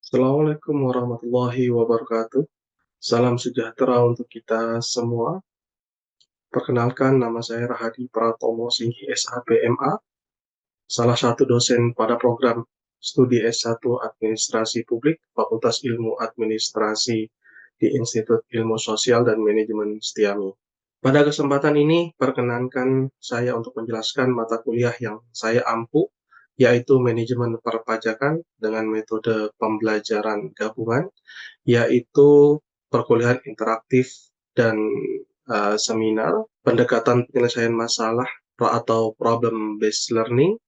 Assalamualaikum warahmatullahi wabarakatuh. Salam sejahtera untuk kita semua. Perkenalkan, nama saya Rahadi Pratomo Singhi SHPMA, salah satu dosen pada program studi S1 Administrasi Publik, Fakultas Ilmu Administrasi di Institut Ilmu Sosial dan Manajemen Setiami. Pada kesempatan ini, perkenankan saya untuk menjelaskan mata kuliah yang saya ampu, yaitu Manajemen Perpajakan dengan metode pembelajaran gabungan, yaitu perkuliahan interaktif dan seminar, pendekatan penyelesaian masalah atau problem-based learning,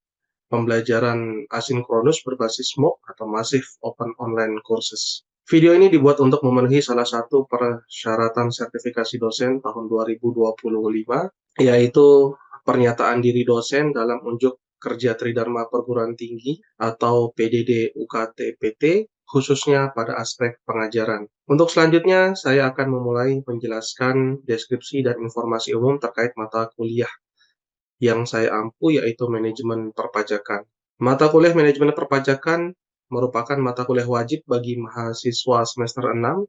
pembelajaran asinkronus berbasis MOOC atau Massive Open Online Courses. Video ini dibuat untuk memenuhi salah satu persyaratan sertifikasi dosen tahun 2025, yaitu pernyataan diri dosen dalam unjuk kerja Tridharma Perguruan Tinggi atau PDD UKT PT, khususnya pada aspek pengajaran. Untuk selanjutnya, saya akan memulai menjelaskan deskripsi dan informasi umum terkait mata kuliah yang saya ampu, yaitu Manajemen Perpajakan. Mata kuliah Manajemen Perpajakan merupakan mata kuliah wajib bagi mahasiswa semester 6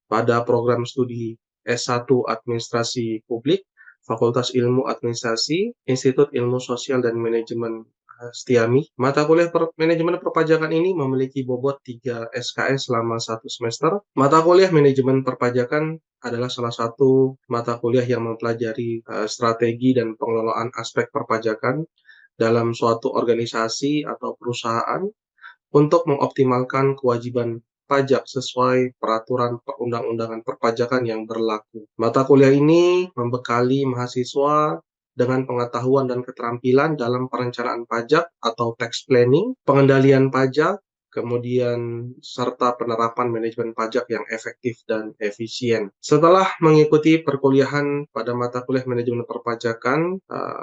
pada program studi S1 Administrasi Publik, Fakultas Ilmu Administrasi, Institut Ilmu Sosial dan Manajemen Setiami. Mata kuliah Manajemen Perpajakan ini memiliki bobot 3 SKS selama 1 semester. Mata kuliah Manajemen Perpajakan adalah salah satu mata kuliah yang mempelajari strategi dan pengelolaan aspek perpajakan dalam suatu organisasi atau perusahaan untuk mengoptimalkan kewajiban pajak sesuai peraturan perundang-undangan perpajakan yang berlaku. Mata kuliah ini membekali mahasiswa dengan pengetahuan dan keterampilan dalam perencanaan pajak atau tax planning, pengendalian pajak, kemudian serta penerapan manajemen pajak yang efektif dan efisien. Setelah mengikuti perkuliahan pada mata kuliah manajemen perpajakan,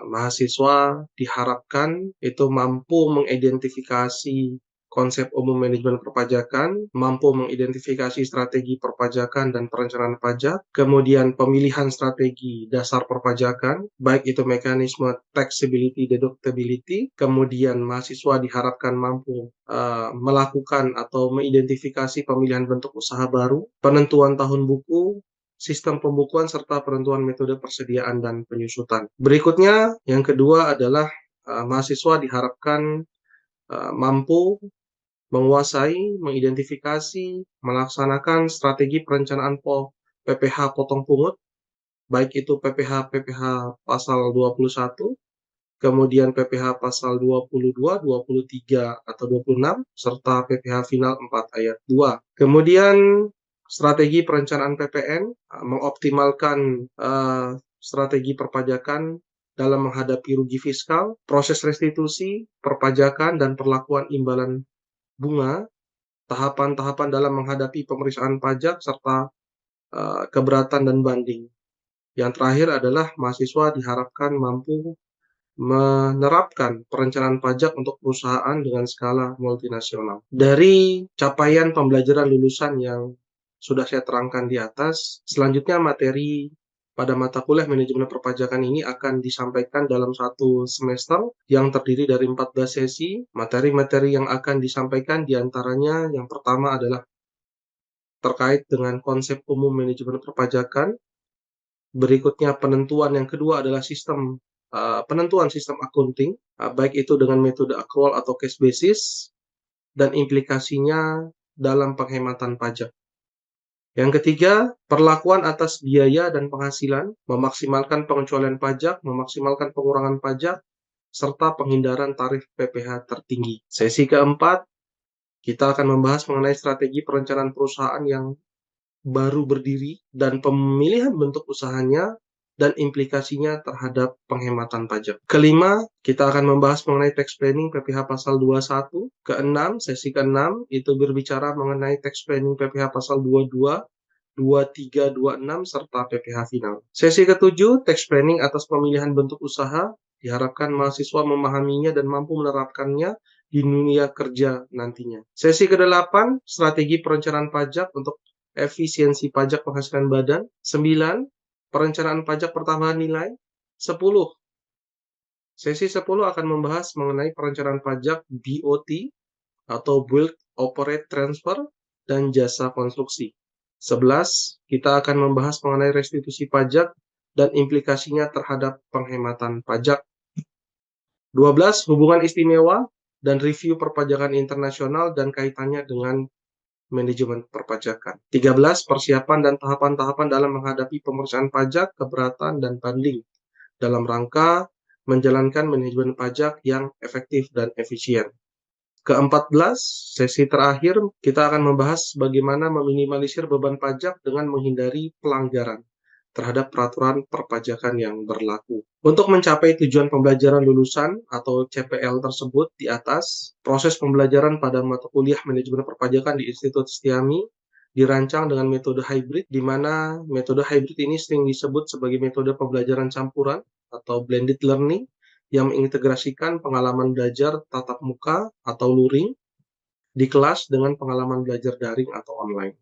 mahasiswa diharapkan itu mampu mengidentifikasi konsep umum manajemen perpajakan, mampu mengidentifikasi strategi perpajakan dan perencanaan pajak, kemudian pemilihan strategi dasar perpajakan, baik itu mekanisme taxability, deductibility, kemudian mahasiswa diharapkan mampu melakukan atau mengidentifikasi pemilihan bentuk usaha baru, penentuan tahun buku, sistem pembukuan, serta penentuan metode persediaan dan penyusutan. Berikutnya, yang kedua adalah mahasiswa diharapkan mampu menguasai, mengidentifikasi, melaksanakan strategi perencanaan PPH potong pungut, baik itu PPH pasal 21, kemudian PPH pasal 22, 23, atau 26, serta PPH final 4 ayat 2. Kemudian strategi perencanaan PPN, mengoptimalkan strategi perpajakan dalam menghadapi rugi fiskal, proses restitusi, perpajakan, dan perlakuan imbalan bunga, tahapan-tahapan dalam menghadapi pemeriksaan pajak, serta keberatan dan banding. Yang terakhir adalah mahasiswa diharapkan mampu menerapkan perencanaan pajak untuk perusahaan dengan skala multinasional. Dari capaian pembelajaran lulusan yang sudah saya terangkan di atas, selanjutnya materi pada mata kuliah manajemen perpajakan ini akan disampaikan dalam satu semester yang terdiri dari 14 sesi. Materi-materi yang akan disampaikan diantaranya yang pertama adalah terkait dengan konsep umum manajemen perpajakan. Berikutnya penentuan yang kedua adalah penentuan sistem accounting, baik itu dengan metode accrual atau cash basis, dan implikasinya dalam penghematan pajak. Yang ketiga, perlakuan atas biaya dan penghasilan, memaksimalkan pengecualian pajak, memaksimalkan pengurangan pajak, serta penghindaran tarif PPh tertinggi. Sesi keempat, kita akan membahas mengenai strategi perencanaan perusahaan yang baru berdiri dan pemilihan bentuk usahanya dan implikasinya terhadap penghematan pajak. Kelima, kita akan membahas mengenai tax planning PPh pasal 21. Keenam, sesi keenam itu berbicara mengenai tax planning PPh pasal 22, 23, 26, serta PPh final. Sesi ketujuh, tax planning atas pemilihan bentuk usaha, diharapkan mahasiswa memahaminya dan mampu menerapkannya di dunia kerja nantinya. Sesi ke-8, strategi perencanaan pajak untuk efisiensi pajak penghasilan badan. 9, perencanaan pajak pertambahan nilai. 10, sesi 10 akan membahas mengenai perencanaan pajak BOT. atau build, operate, transfer, dan jasa konstruksi. 11, kita akan membahas mengenai restitusi pajak dan implikasinya terhadap penghematan pajak. 12, hubungan istimewa dan review perpajakan internasional dan kaitannya dengan manajemen perpajakan. 13, persiapan dan tahapan-tahapan dalam menghadapi pemeriksaan pajak, keberatan, dan banding dalam rangka menjalankan manajemen pajak yang efektif dan efisien. Ke-14, sesi terakhir, kita akan membahas bagaimana meminimalisir beban pajak dengan menghindari pelanggaran terhadap peraturan perpajakan yang berlaku. Untuk mencapai tujuan pembelajaran lulusan atau CPL tersebut di atas, proses pembelajaran pada mata kuliah manajemen perpajakan di Institut Setiami dirancang dengan metode hybrid, di mana metode hybrid ini sering disebut sebagai metode pembelajaran campuran atau blended learning yang mengintegrasikan pengalaman belajar tatap muka atau luring di kelas dengan pengalaman belajar daring atau online.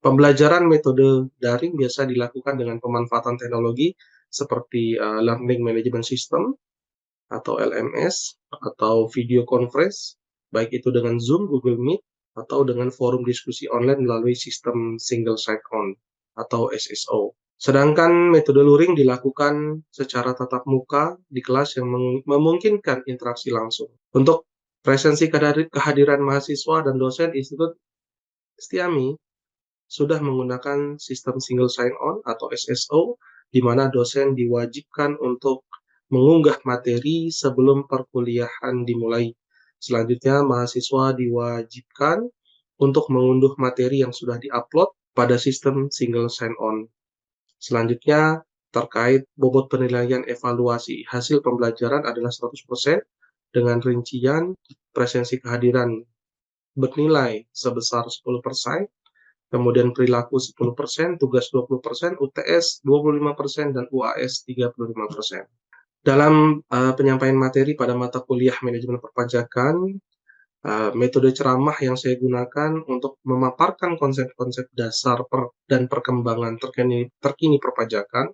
Pembelajaran metode daring biasa dilakukan dengan pemanfaatan teknologi seperti Learning Management System atau LMS atau video conference, baik itu dengan Zoom, Google Meet, atau dengan forum diskusi online melalui sistem single sign-on atau SSO. Sedangkan metode luring dilakukan secara tatap muka di kelas yang memungkinkan interaksi langsung. Untuk presensi kehadiran mahasiswa dan dosen Institut Setiami sudah menggunakan sistem single sign-on atau SSO, di mana dosen diwajibkan untuk mengunggah materi sebelum perkuliahan dimulai. Selanjutnya, mahasiswa diwajibkan untuk mengunduh materi yang sudah diupload pada sistem single sign-on. Selanjutnya, terkait bobot penilaian evaluasi hasil pembelajaran adalah 100% dengan rincian presensi kehadiran bernilai sebesar 10%, kemudian perilaku 10%, tugas 20%, UTS 25%, dan UAS 35%. Dalam penyampaian materi pada mata kuliah manajemen perpajakan, metode ceramah yang saya gunakan untuk memaparkan konsep-konsep dasar dan perkembangan terkini perpajakan.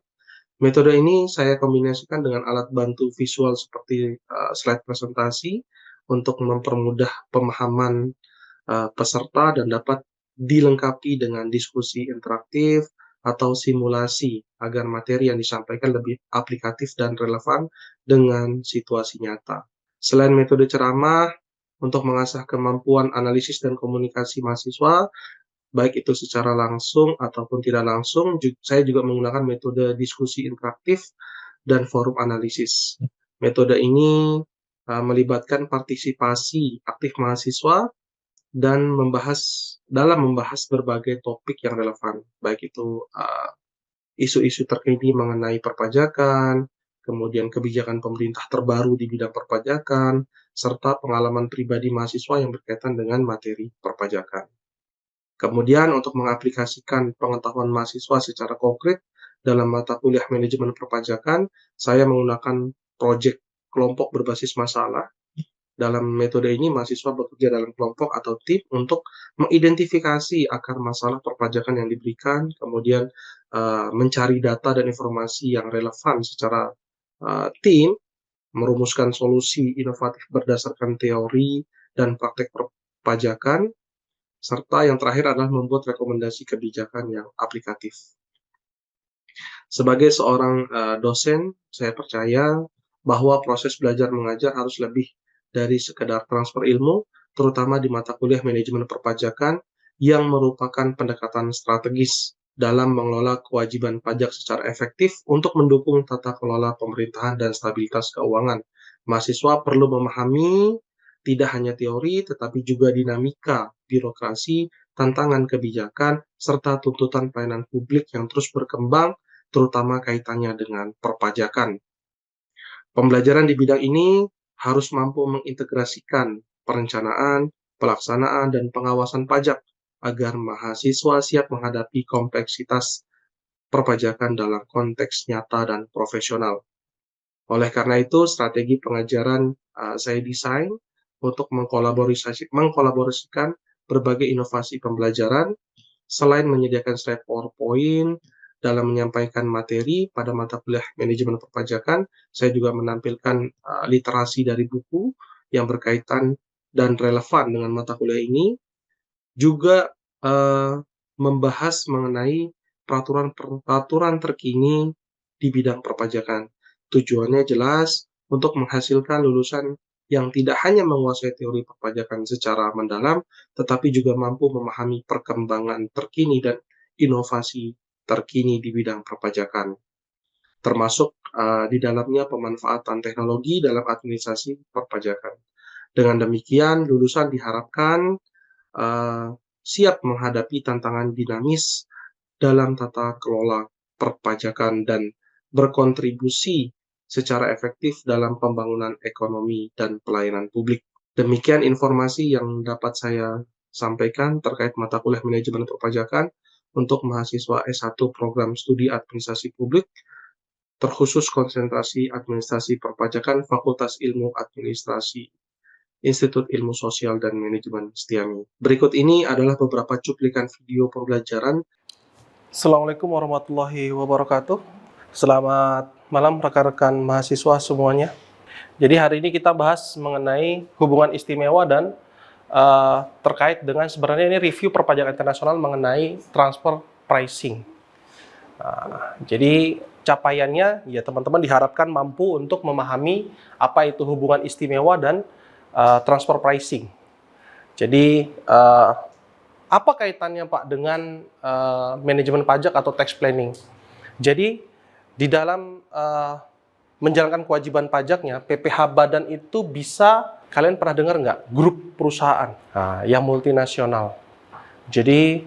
Metode ini saya kombinasikan dengan alat bantu visual seperti slide presentasi untuk mempermudah pemahaman peserta dan dapat dilengkapi dengan diskusi interaktif atau simulasi agar materi yang disampaikan lebih aplikatif dan relevan dengan situasi nyata. Selain metode ceramah, untuk mengasah kemampuan analisis dan komunikasi mahasiswa, baik itu secara langsung ataupun tidak langsung, saya juga menggunakan metode diskusi interaktif dan forum analisis. Metode ini melibatkan partisipasi aktif mahasiswa dan membahas berbagai topik yang relevan, baik itu isu-isu terkini mengenai perpajakan, kemudian kebijakan pemerintah terbaru di bidang perpajakan, serta pengalaman pribadi mahasiswa yang berkaitan dengan materi perpajakan. Kemudian untuk mengaplikasikan pengetahuan mahasiswa secara konkret dalam mata kuliah manajemen perpajakan, saya menggunakan proyek kelompok berbasis masalah. Dalam metode ini, mahasiswa bekerja dalam kelompok atau tim untuk mengidentifikasi akar masalah perpajakan yang diberikan, kemudian mencari data dan informasi yang relevan secara tim, merumuskan solusi inovatif berdasarkan teori dan praktek perpajakan, serta yang terakhir adalah membuat rekomendasi kebijakan yang aplikatif. Sebagai seorang dosen, saya percaya bahwa proses belajar mengajar harus lebih dari sekedar transfer ilmu, terutama di mata kuliah manajemen perpajakan yang merupakan pendekatan strategis dalam mengelola kewajiban pajak secara efektif untuk mendukung tata kelola pemerintahan dan stabilitas keuangan. Mahasiswa perlu memahami tidak hanya teori, tetapi juga dinamika, birokrasi, tantangan kebijakan, serta tuntutan pelayanan publik yang terus berkembang, terutama kaitannya dengan perpajakan. Pembelajaran di bidang ini harus mampu mengintegrasikan perencanaan, pelaksanaan, dan pengawasan pajak agar mahasiswa siap menghadapi kompleksitas perpajakan dalam konteks nyata dan profesional. Oleh karena itu, strategi pengajaran saya desain untuk mengkolaborasikan berbagai inovasi pembelajaran, selain menyediakan slide PowerPoint dalam menyampaikan materi pada mata kuliah manajemen perpajakan, saya juga menampilkan literasi dari buku yang berkaitan dan relevan dengan mata kuliah ini, juga membahas mengenai peraturan terkini di bidang perpajakan. Tujuannya jelas untuk menghasilkan lulusan yang tidak hanya menguasai teori perpajakan secara mendalam, tetapi juga mampu memahami perkembangan terkini dan inovasi terkini di bidang perpajakan, termasuk di dalamnya pemanfaatan teknologi dalam administrasi perpajakan. Dengan demikian, lulusan diharapkan siap menghadapi tantangan dinamis dalam tata kelola perpajakan dan berkontribusi secara efektif dalam pembangunan ekonomi dan pelayanan publik. Demikian informasi yang dapat saya sampaikan terkait mata kuliah manajemen perpajakan untuk mahasiswa S1 program studi administrasi publik, terkhusus konsentrasi administrasi perpajakan Fakultas Ilmu Administrasi Institut Ilmu Sosial dan Manajemen Setiami. Berikut ini adalah beberapa cuplikan video pembelajaran. Assalamualaikum warahmatullahi wabarakatuh. Selamat malam rekan-rekan mahasiswa semuanya. Jadi hari ini kita bahas mengenai hubungan istimewa dan terkait dengan sebenarnya ini review perpajakan internasional mengenai transfer pricing. Jadi capaiannya ya teman-teman diharapkan mampu untuk memahami apa itu hubungan istimewa dan transfer pricing. Jadi apa kaitannya Pak dengan manajemen pajak atau tax planning? Jadi di dalam menjalankan kewajiban pajaknya, PPh Badan itu bisa, kalian pernah dengar nggak, grup perusahaan yang multinasional. Jadi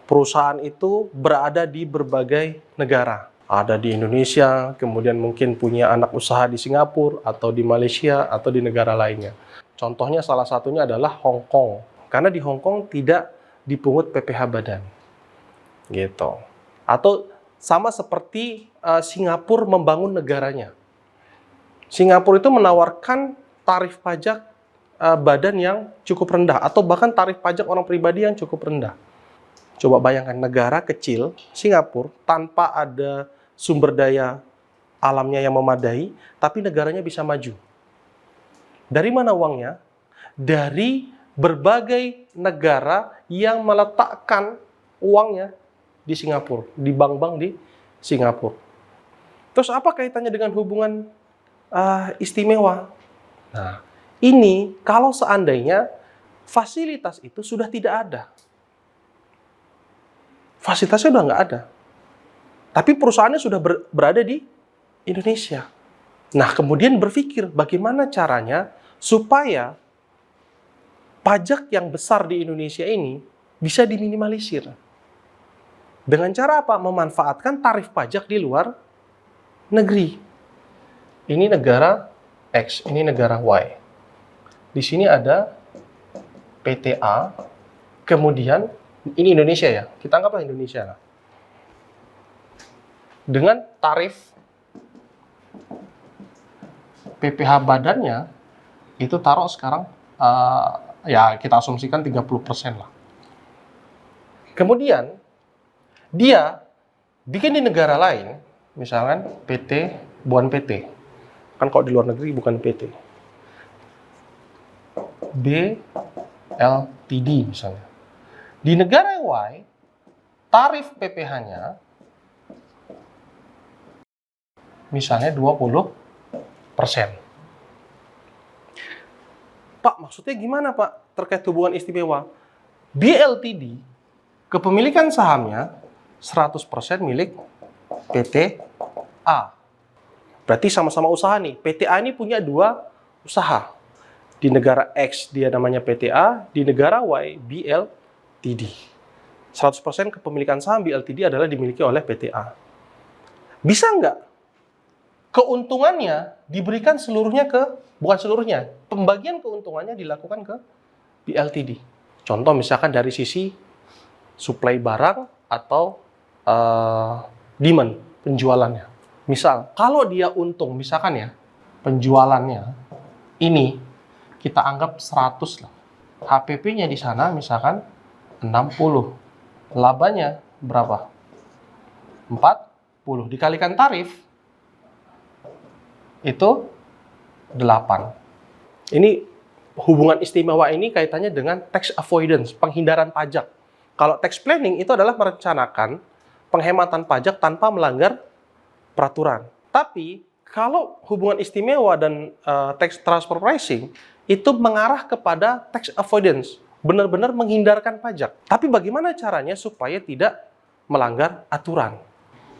perusahaan itu berada di berbagai negara. Ada di Indonesia, kemudian mungkin punya anak usaha di Singapura, atau di Malaysia, atau di negara lainnya. Contohnya salah satunya adalah Hong Kong. Karena di Hong Kong tidak dipungut PPh Badan. Gitu. Atau sama seperti Singapura membangun negaranya. Singapura itu menawarkan tarif pajak badan yang cukup rendah, atau bahkan tarif pajak orang pribadi yang cukup rendah. Coba bayangkan negara kecil, Singapura, tanpa ada sumber daya alamnya yang memadai, tapi negaranya bisa maju. Dari mana uangnya? Dari berbagai negara yang meletakkan uangnya di Singapura, di bank-bank di Singapura. Terus apa kaitannya dengan hubungan istimewa? Nah, ini kalau seandainya fasilitas itu sudah tidak ada. Fasilitasnya sudah nggak ada. Tapi perusahaannya sudah berada di Indonesia. Nah, kemudian berpikir bagaimana caranya supaya pajak yang besar di Indonesia ini bisa diminimalisir. Dengan cara apa? Memanfaatkan tarif pajak di luar negeri. Ini negara X, ini negara Y. Di sini ada PTA, kemudian ini Indonesia ya, kita anggaplah Indonesia. Dengan tarif PPh badannya, itu taruh sekarang ya kita asumsikan 30% lah. Kemudian dia bikin di negara lain, misalkan PT, bukan PT. Kan kalau di luar negeri bukan PT. BLTD misalnya. Di negara Y, tarif PPh-nya misalnya 20%. Pak, maksudnya gimana Pak terkait hubungan istimewa? BLTD, kepemilikan sahamnya 100% milik PTA. Berarti sama-sama usaha nih. PTA ini punya dua usaha. Di negara X dia namanya PTA, di negara Y BLTD. 100% kepemilikan saham BLTD adalah dimiliki oleh PTA. Bisa nggak keuntungannya diberikan seluruhnya bukan seluruhnya, pembagian keuntungannya dilakukan ke BLTD. Contoh misalkan dari sisi suplai barang atau demand, penjualannya. Misal, kalau dia untung, misalkan ya, penjualannya ini kita anggap 100 lah. HPP-nya di sana misalkan 60. Labanya berapa? 40. Dikalikan tarif, itu 8. Ini hubungan istimewa ini kaitannya dengan tax avoidance, penghindaran pajak. Kalau tax planning itu adalah merencanakan penghematan pajak tanpa melanggar peraturan. Tapi kalau hubungan istimewa dan tax transfer pricing itu mengarah kepada tax avoidance, benar-benar menghindarkan pajak. Tapi bagaimana caranya supaya tidak melanggar aturan?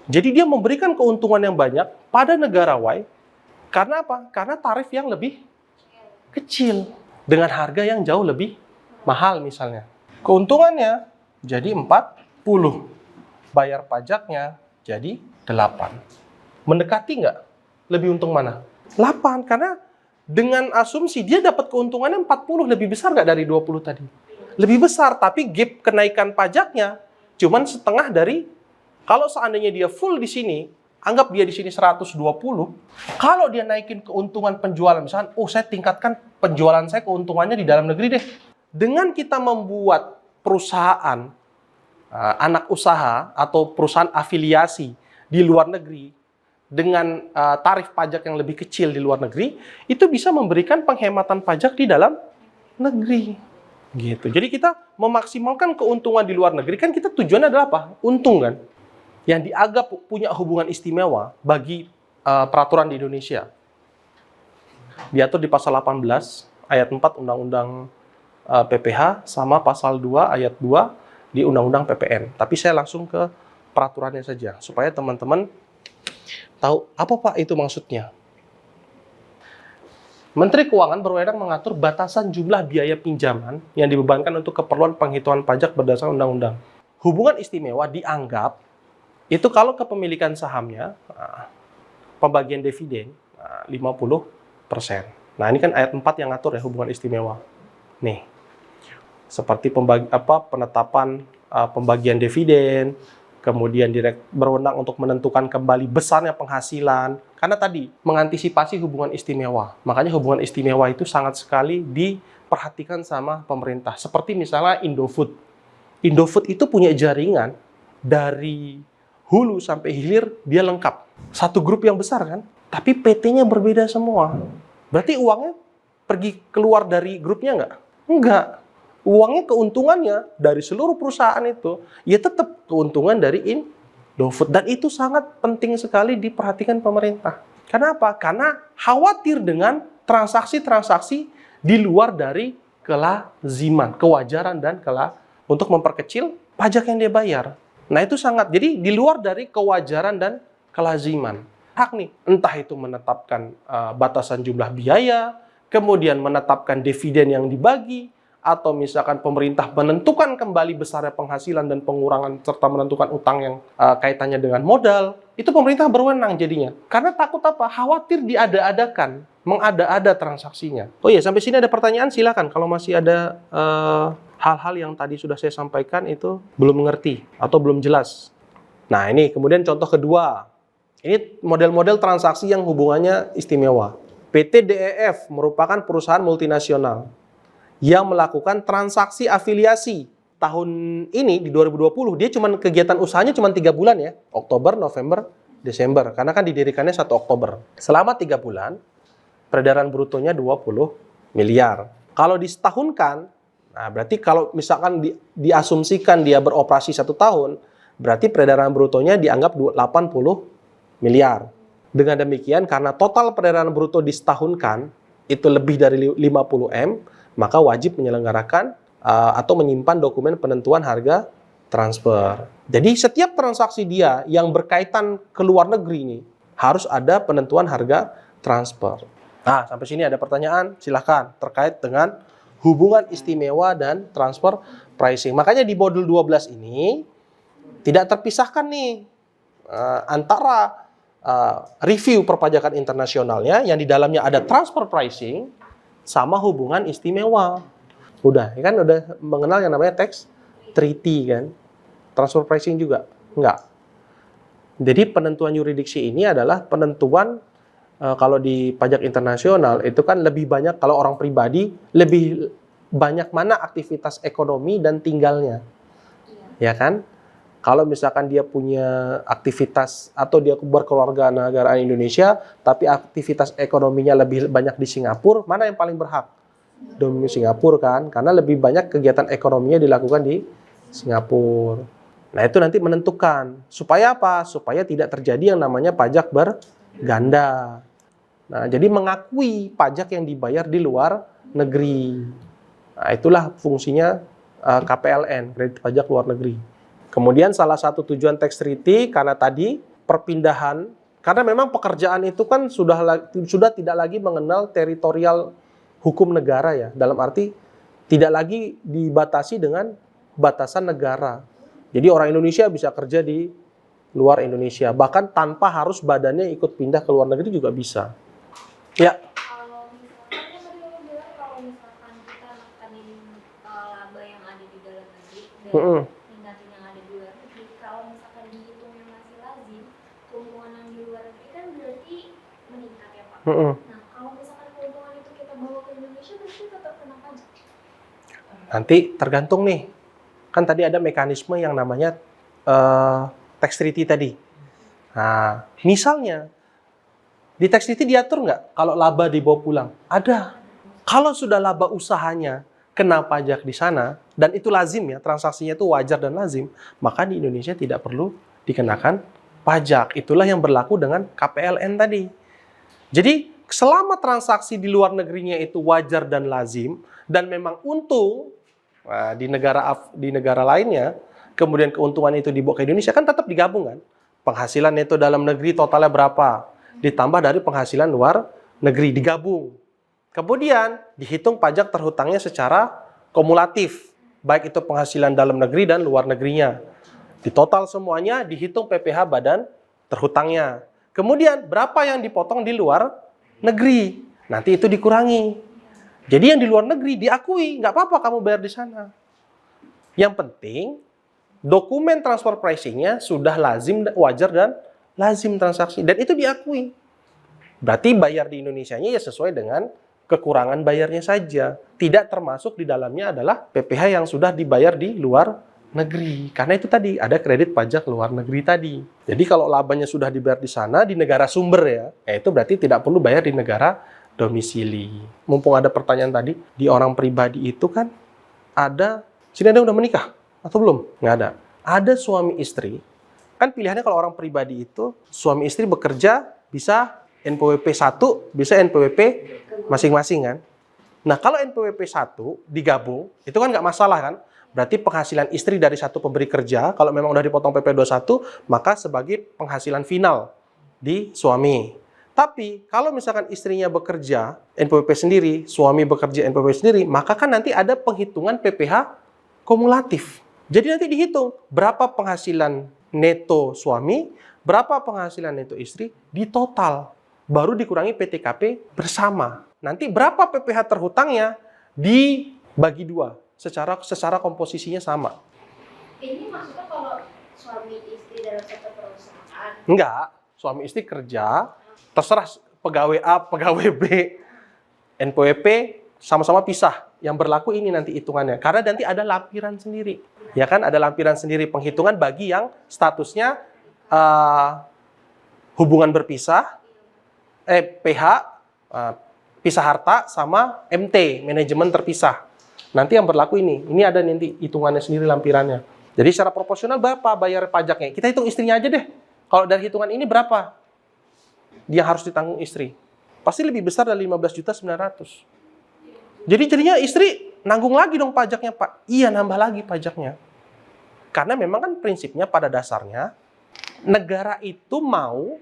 Jadi dia memberikan keuntungan yang banyak pada negara Y. Karena apa? Karena tarif yang lebih kecil dengan harga yang jauh lebih mahal misalnya. Keuntungannya jadi 40. Bayar pajaknya jadi 8. Mendekati nggak? Lebih untung mana? 8, karena dengan asumsi dia dapat keuntungannya 40, lebih besar nggak dari 20 tadi? Lebih besar, tapi gap kenaikan pajaknya cuman setengah dari, kalau seandainya dia full di sini, anggap dia di sini 120, kalau dia naikin keuntungan penjualan, misalkan, saya tingkatkan penjualan saya, keuntungannya di dalam negeri deh. Dengan kita membuat perusahaan, anak usaha atau perusahaan afiliasi di luar negeri, dengan tarif pajak yang lebih kecil di luar negeri, itu bisa memberikan penghematan pajak di dalam negeri. Gitu. Jadi kita memaksimalkan keuntungan di luar negeri, kan kita tujuannya adalah apa? Untung kan? Yang dianggap punya hubungan istimewa bagi peraturan di Indonesia. Diatur di pasal 18 ayat 4 Undang-Undang PPH sama pasal 2 ayat 2 di Undang-Undang PPN. Tapi saya langsung ke peraturannya saja supaya teman-teman tahu apa Pak itu maksudnya. Menteri Keuangan berwenang mengatur batasan jumlah biaya pinjaman yang dibebankan untuk keperluan penghitungan pajak berdasarkan undang-undang. Hubungan istimewa dianggap itu kalau kepemilikan sahamnya, pembagian dividen 50%. Nah, ini kan ayat 4 yang ngatur ya hubungan istimewa. Nih, seperti penetapan pembagian dividen, kemudian berwenang untuk menentukan kembali besarnya penghasilan. Karena tadi, mengantisipasi hubungan istimewa. Makanya hubungan istimewa itu sangat sekali diperhatikan sama pemerintah. Seperti misalnya Indofood. Indofood itu punya jaringan dari hulu sampai hilir, dia lengkap. Satu grup yang besar kan, tapi PT-nya berbeda semua. Berarti uangnya pergi keluar dari grupnya nggak? Enggak. Uangnya, keuntungannya dari seluruh perusahaan itu, ya tetap keuntungan dari Indofood. Dan itu sangat penting sekali diperhatikan pemerintah. Kenapa? Karena khawatir dengan transaksi-transaksi di luar dari kelaziman, kewajaran dan untuk memperkecil pajak yang dia bayar. Nah itu sangat, jadi di luar dari kewajaran dan kelaziman. Hak nih, entah itu menetapkan batasan jumlah biaya, kemudian menetapkan dividen yang dibagi, atau misalkan pemerintah menentukan kembali besarnya penghasilan dan pengurangan, serta menentukan utang yang kaitannya dengan modal, itu pemerintah berwenang jadinya. Karena takut apa? Khawatir diada-adakan, mengada-ada transaksinya. Oh iya, sampai sini ada pertanyaan, silakan. Kalau masih ada hal-hal yang tadi sudah saya sampaikan itu belum mengerti atau belum jelas. Nah ini kemudian contoh kedua. Ini model-model transaksi yang hubungannya istimewa. PT DEF merupakan perusahaan multinasional yang melakukan transaksi afiliasi. Tahun ini di 2020 dia kegiatan usahanya cuma 3 bulan ya. Oktober, November, Desember. Karena kan didirikannya 1 Oktober. Selama 3 bulan peredaran brutonya 20 miliar. Kalau disetahunkan, nah, berarti kalau misalkan diasumsikan dia beroperasi 1 tahun, berarti peredaran brutonya dianggap 80 miliar. Dengan demikian, karena total peredaran bruto disetahunkan itu lebih dari 50 M, maka wajib menyelenggarakan atau menyimpan dokumen penentuan harga transfer. Jadi setiap transaksi dia yang berkaitan ke luar negeri ini harus ada penentuan harga transfer. Nah, sampai sini ada pertanyaan? Silahkan terkait dengan hubungan istimewa dan transfer pricing. Makanya di modul 12 ini tidak terpisahkan nih antara review perpajakan internasionalnya yang di dalamnya ada transfer pricing sama hubungan istimewa. Udah, ya kan udah mengenal yang namanya tax treaty kan. Transfer pricing juga? Enggak. Jadi penentuan yurisdiksi ini adalah penentuan kalau di pajak internasional itu kan lebih banyak, kalau orang pribadi lebih banyak mana aktivitas ekonomi dan tinggalnya. Ya kan? Kalau misalkan dia punya aktivitas atau dia berkeluarga negaraan Indonesia, tapi aktivitas ekonominya lebih banyak di Singapura, mana yang paling berhak? Singapura kan, karena lebih banyak kegiatan ekonominya dilakukan di Singapura. Nah, itu nanti menentukan. Supaya apa? Supaya tidak terjadi yang namanya pajak berganda. Nah, jadi mengakui pajak yang dibayar di luar negeri. Nah, itulah fungsinya KPLN, kredit pajak luar negeri. Kemudian salah satu tujuan tax treaty karena tadi perpindahan, karena memang pekerjaan itu kan sudah tidak lagi mengenal teritorial hukum negara ya, dalam arti tidak lagi dibatasi dengan batasan negara. Jadi orang Indonesia bisa kerja di luar Indonesia, bahkan tanpa harus badannya ikut pindah ke luar negeri juga bisa. Ya. Kalau misalkan kan tadi lo bilang kalau misalkan kita nekanin laba yang ada di dalam negeri dan tingkatin yang ada di luar negeri, kalau misalkan dihitungnya masih lazim, keuntungan yang di luar negeri kan berarti meningkat ya Pak. Nah, kalau misalkan keuntungan itu kita bawa ke Indonesia, berarti tetap kena pajak. Nanti tergantung nih, kan tadi ada mekanisme yang namanya tax treaty tadi. Nah, misalnya di tax treaty diatur nggak kalau laba dibawa pulang? Ada. Kalau sudah laba usahanya kena pajak di sana, dan itu lazim ya, transaksinya itu wajar dan lazim, maka di Indonesia tidak perlu dikenakan pajak. Itulah yang berlaku dengan KPLN tadi. Jadi, selama transaksi di luar negerinya itu wajar dan lazim, dan memang untung di negara lainnya, kemudian keuntungan itu dibawa ke Indonesia, kan tetap digabung kan? Penghasilan itu dalam negeri totalnya berapa? Ditambah dari penghasilan luar negeri, digabung. Kemudian dihitung pajak terhutangnya secara kumulatif, baik itu penghasilan dalam negeri dan luar negerinya. Di total semuanya dihitung PPh badan terhutangnya. Kemudian berapa yang dipotong di luar negeri, nanti itu dikurangi. Jadi yang di luar negeri diakui, nggak apa-apa kamu bayar di sana. Yang penting dokumen transfer pricing-nya sudah lazim, wajar dan lazim transaksi, dan itu diakui. Berarti bayar di Indonesianya ya sesuai dengan kekurangan bayarnya saja. Tidak termasuk di dalamnya adalah PPh yang sudah dibayar di luar negeri. Karena itu tadi ada kredit pajak luar negeri tadi. Jadi kalau labanya sudah dibayar di sana, di negara sumber ya itu berarti tidak perlu bayar di negara domisili. Mumpung ada pertanyaan tadi, di orang pribadi itu kan ada, sini ada udah menikah atau belum? Nggak ada. Ada suami istri. Kan pilihannya kalau orang pribadi itu, suami istri bekerja bisa NPWP 1, bisa NPWP masing-masing kan. Nah kalau NPWP 1 digabung, itu kan nggak masalah kan. Berarti penghasilan istri dari satu pemberi kerja, kalau memang udah dipotong PP 21, maka sebagai penghasilan final di suami. Tapi kalau misalkan istrinya bekerja NPWP sendiri, suami bekerja NPWP sendiri, maka kan nanti ada penghitungan PPh kumulatif. Jadi nanti dihitung berapa penghasilan neto suami, berapa penghasilan neto istri, di total. Baru dikurangi PTKP bersama. Nanti berapa PPh terhutangnya dibagi dua, secara komposisinya sama. Ini maksudnya kalau suami istri dalam satu perusahaan? Enggak, suami istri kerja, terserah pegawai A, pegawai B, NPWP sama-sama pisah. Yang berlaku ini nanti hitungannya. Karena nanti ada lampiran sendiri. Ya kan, ada lampiran sendiri penghitungan bagi yang statusnya hubungan berpisah, PH, pisah harta, sama MT, manajemen terpisah. Nanti yang berlaku ini ada nanti hitungannya sendiri lampirannya. Jadi secara proporsional berapa bayar pajaknya? Kita hitung istrinya aja deh. Kalau dari hitungan ini berapa dia harus ditanggung istri? Pasti lebih besar dari 15.900.000. Jadi jadinya istri nanggung lagi dong pajaknya, Pak. Iya, nambah lagi pajaknya. Karena memang kan prinsipnya pada dasarnya negara itu mau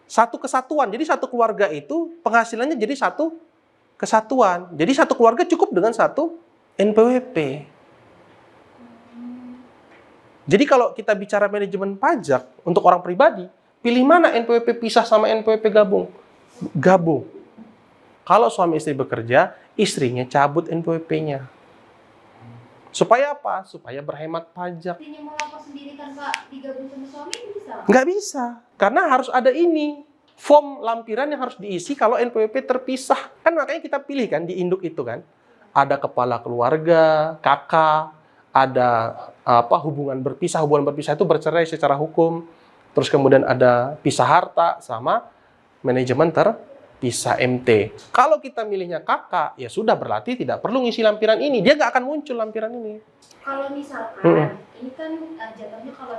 satu kesatuan. Jadi satu keluarga itu penghasilannya jadi satu kesatuan. Jadi satu keluarga cukup dengan satu NPWP. Jadi kalau kita bicara manajemen pajak untuk orang pribadi, pilih mana NPWP pisah sama NPWP gabung? Gabung. Kalau suami istri bekerja, istrinya cabut NPWP-nya. Supaya apa? Supaya berhemat pajak. Istrinya mau lapor sendiri tanpa digabung sama suami bisa? Nggak bisa. Karena harus ada ini. Form lampiran yang harus diisi kalau NPWP terpisah. Kan makanya kita pilih kan di induk itu kan. Ada kepala keluarga, kakak, ada hubungan berpisah. Hubungan berpisah itu bercerai secara hukum. Terus kemudian ada pisah harta sama manajemen bisa MT. Kalau kita milihnya kakak, ya sudah berarti tidak perlu ngisi lampiran ini. Dia nggak akan muncul lampiran ini. Kalau misalkan ini kan jatuhnya kalau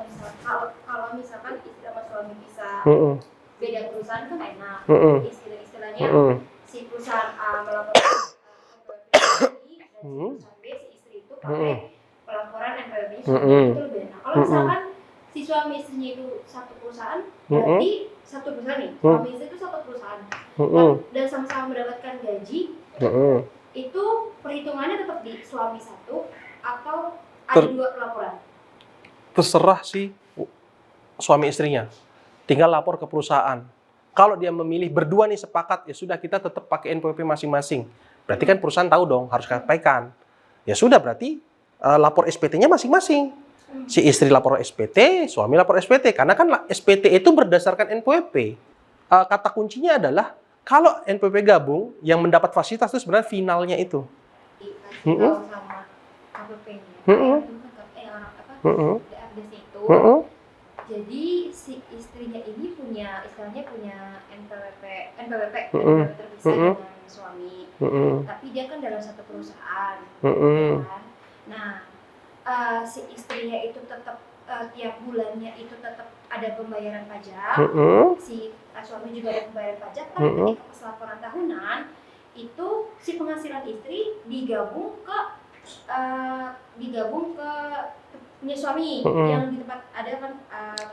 misalkan istri sama suami bisa beda perusahaan kan enak. Istilahnya si perusahaan A melaporkan NPWP dan si perusahaan B si istri itu pakai pelaporan NPWP itu lebih enak. Kalau misalkan si suami istrinya itu satu perusahaan, berarti satu perusahaan nih, suami istri itu satu perusahaan dan sama-sama mendapatkan gaji, itu perhitungannya tetap di suami satu atau ada dua laporan? Terserah si suami istrinya. Tinggal lapor ke perusahaan. Kalau dia memilih berdua nih sepakat, ya sudah kita tetap pakai NPWP masing-masing. Berarti kan perusahaan tahu dong, harus sampaikan. Ya sudah berarti lapor SPT-nya masing-masing. Si istri lapor SPT, suami lapor SPT. Karena kan SPT itu berdasarkan NPWP. Kata kuncinya adalah, kalau NPWP gabung, yang mendapat fasilitas itu sebenarnya finalnya itu. Sama KPP-nya. Jadi si istrinya ini punya, istilahnya punya NPWP terpisah dengan suami. Tapi dia kan dalam satu perusahaan. Kan? Nah, si istrinya itu tetap tiap bulannya itu tetap ada pembayaran pajak. Si suami juga ada pembayaran pajak. Tapi ketika pas laporan tahunan itu si penghasilan istri digabung ke punya suami yang di tempat ada kan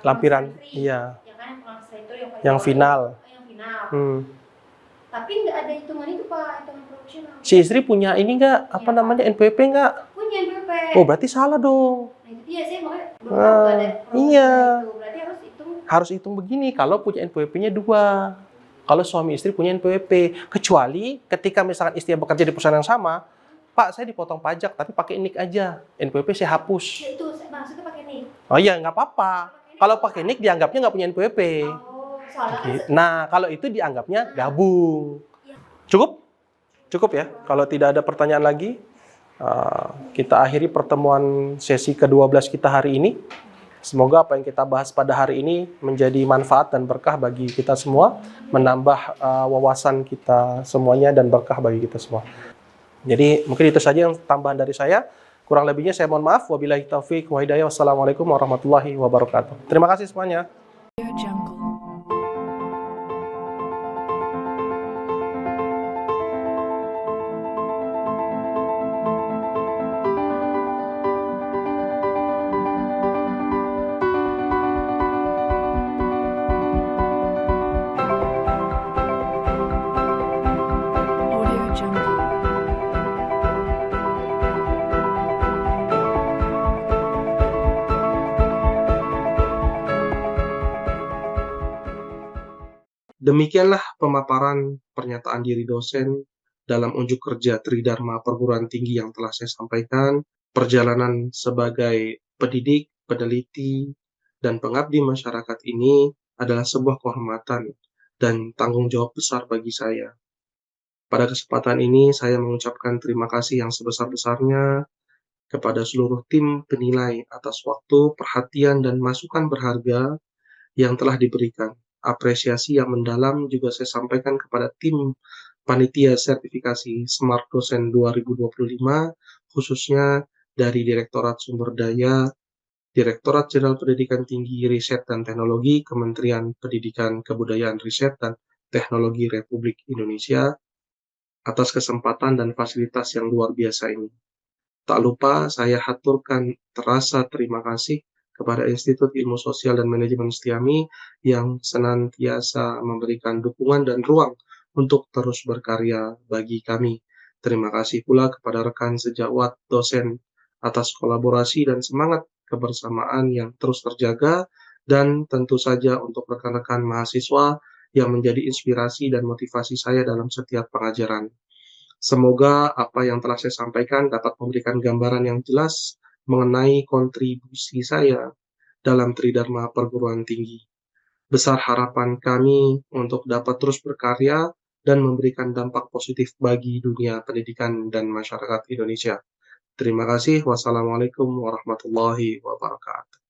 lampiran, iya. Yang kan penghasilan itu yang final. Tapi nggak ada hitungan itu Pak, hitungan proporsional. Si istri punya ini nggak, namanya NPWP nggak? Punya NPWP. Oh berarti salah dong. Nah itu dia sih makanya belum tahu ada iya. Itu. Berarti harus hitung begini, kalau punya NPWP-nya 2. Kalau suami istri punya NPWP, kecuali ketika misalkan istri yang bekerja di perusahaan yang sama, Pak, saya dipotong pajak, tapi pakai NIK aja. NPWP saya hapus. Ya itu, maksudnya pakai NIK. Oh iya, nggak apa-apa. Kalau pakai NIK dianggapnya nggak punya NPWP. Nah, kalau itu dianggapnya gabung. Cukup? Cukup ya? Kalau tidak ada pertanyaan lagi, kita akhiri pertemuan sesi ke-12 kita hari ini. Semoga apa yang kita bahas pada hari ini menjadi manfaat dan berkah bagi kita semua, menambah wawasan kita semuanya dan berkah bagi kita semua. Jadi mungkin itu saja yang tambahan dari saya. Kurang lebihnya saya mohon maaf. Wabillahi taufiq wa hidayah. Wassalamualaikum warahmatullahi wabarakatuh. Terima kasih semuanya. Demikianlah pemaparan pernyataan diri dosen dalam unjuk kerja Tridharma Perguruan Tinggi yang telah saya sampaikan. Perjalanan sebagai pendidik, peneliti, dan pengabdi masyarakat ini adalah sebuah kehormatan dan tanggung jawab besar bagi saya. Pada kesempatan ini, saya mengucapkan terima kasih yang sebesar-besarnya kepada seluruh tim penilai atas waktu, perhatian, dan masukan berharga yang telah diberikan. Apresiasi yang mendalam juga saya sampaikan kepada tim panitia sertifikasi Smart Dosen 2025, khususnya dari Direktorat Sumber Daya, Direktorat Jenderal Pendidikan Tinggi, Riset dan Teknologi, Kementerian Pendidikan, Kebudayaan, Riset dan Teknologi Republik Indonesia, atas kesempatan dan fasilitas yang luar biasa ini. Tak lupa saya haturkan terasa terima kasih kepada Institut Ilmu Sosial dan Manajemen Setiami yang senantiasa memberikan dukungan dan ruang untuk terus berkarya bagi kami. Terima kasih pula kepada rekan sejawat dosen atas kolaborasi dan semangat kebersamaan yang terus terjaga, dan tentu saja untuk rekan-rekan mahasiswa yang menjadi inspirasi dan motivasi saya dalam setiap pengajaran. Semoga apa yang telah saya sampaikan dapat memberikan gambaran yang jelas mengenai kontribusi saya dalam Tridharma Perguruan Tinggi. Besar harapan kami untuk dapat terus berkarya dan memberikan dampak positif bagi dunia pendidikan dan masyarakat Indonesia. Terima kasih. Wassalamualaikum warahmatullahi wabarakatuh.